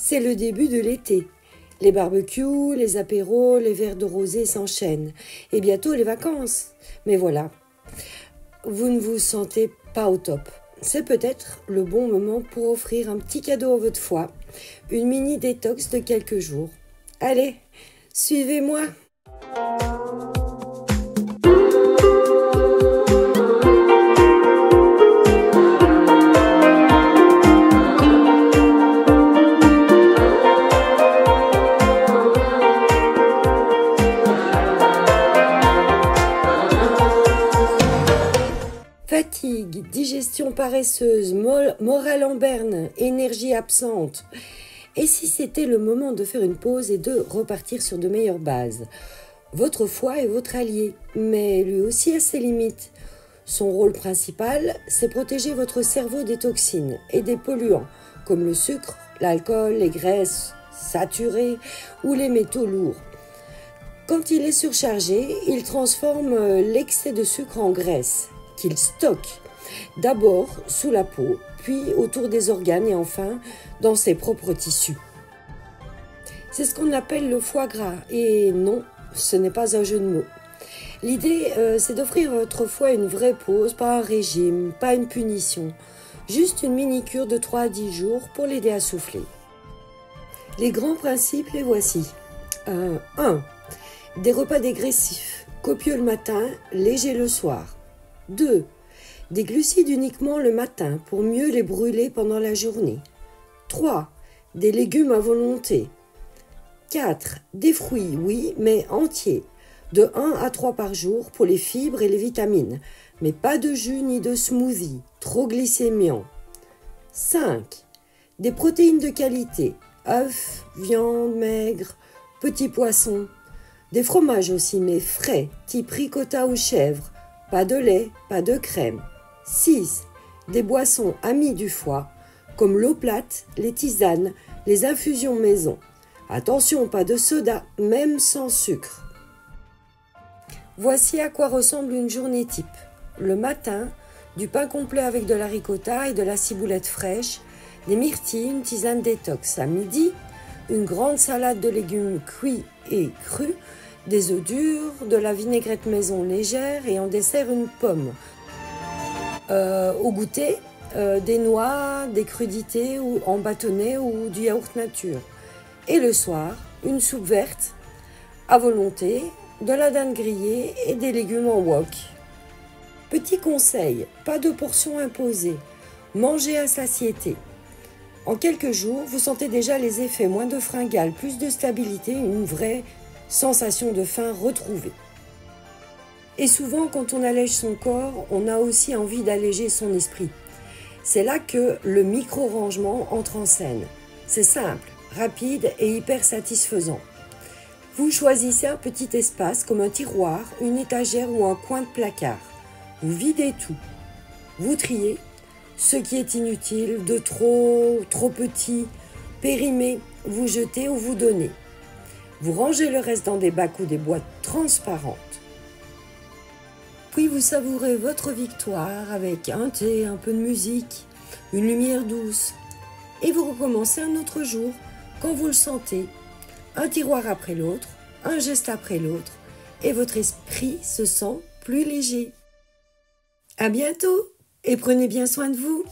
C'est le début de l'été. Les barbecues, les apéros, les verres de rosé s'enchaînent. Et bientôt les vacances. Mais voilà, vous ne vous sentez pas au top. C'est peut-être le bon moment pour offrir un petit cadeau à votre foie. Une mini détox de quelques jours. Allez, suivez-moi. Fatigue, digestion paresseuse, morale en berne, énergie absente. Et si c'était le moment de faire une pause et de repartir sur de meilleures bases? Votre foie est votre allié, mais lui aussi a ses limites. Son rôle principal, c'est protéger votre cerveau des toxines et des polluants, comme le sucre, l'alcool, les graisses saturées ou les métaux lourds. Quand il est surchargé, il transforme l'excès de sucre en graisse, qu'il stocke, d'abord sous la peau, puis autour des organes et enfin dans ses propres tissus. C'est ce qu'on appelle le foie gras, et non, ce n'est pas un jeu de mots. L'idée, c'est d'offrir à votre foie une vraie pause, pas un régime, pas une punition, juste une mini-cure de 3 à 10 jours pour l'aider à souffler. Les grands principes, les voici. 1. Des repas dégraissifs, copieux le matin, légers le soir. 2. Des glucides uniquement le matin pour mieux les brûler pendant la journée. 3. Des légumes à volonté. 4. Des fruits, oui, mais entiers, de 1 à 3 par jour pour les fibres et les vitamines, mais pas de jus ni de smoothie, trop glycémiant. 5. Des protéines de qualité, œufs, viande maigre, petits poissons. Des fromages aussi, mais frais, type ricotta ou chèvre. Pas de lait, pas de crème. 6. Des boissons amies du foie, comme l'eau plate, les tisanes, les infusions maison. Attention, pas de soda, même sans sucre. Voici à quoi ressemble une journée type. Le matin, du pain complet avec de la ricotta et de la ciboulette fraîche, des myrtilles, une tisane détox. À midi, une grande salade de légumes cuits et crus, des œufs durs, de la vinaigrette maison légère et en dessert une pomme. Au goûter, des noix, des crudités ou en bâtonnet ou du yaourt nature. Et le soir, une soupe verte à volonté, de la dinde grillée et des légumes en wok. Petit conseil, pas de portions imposées. Mangez à satiété. En quelques jours, vous sentez déjà les effets, moins de fringales, plus de stabilité, une vraie sensation de faim retrouvée. Et souvent, quand on allège son corps, on a aussi envie d'alléger son esprit. C'est là que le micro-rangement entre en scène. C'est simple, rapide et hyper satisfaisant. Vous choisissez un petit espace comme un tiroir, une étagère ou un coin de placard. Vous videz tout. Vous triez ce qui est inutile, de trop petit, périmé, vous jetez ou vous donnez. Vous rangez le reste dans des bacs ou des boîtes transparentes. Puis vous savourez votre victoire avec un thé, un peu de musique, une lumière douce. Et vous recommencez un autre jour quand vous le sentez. Un tiroir après l'autre, un geste après l'autre. Et votre esprit se sent plus léger. À bientôt et prenez bien soin de vous.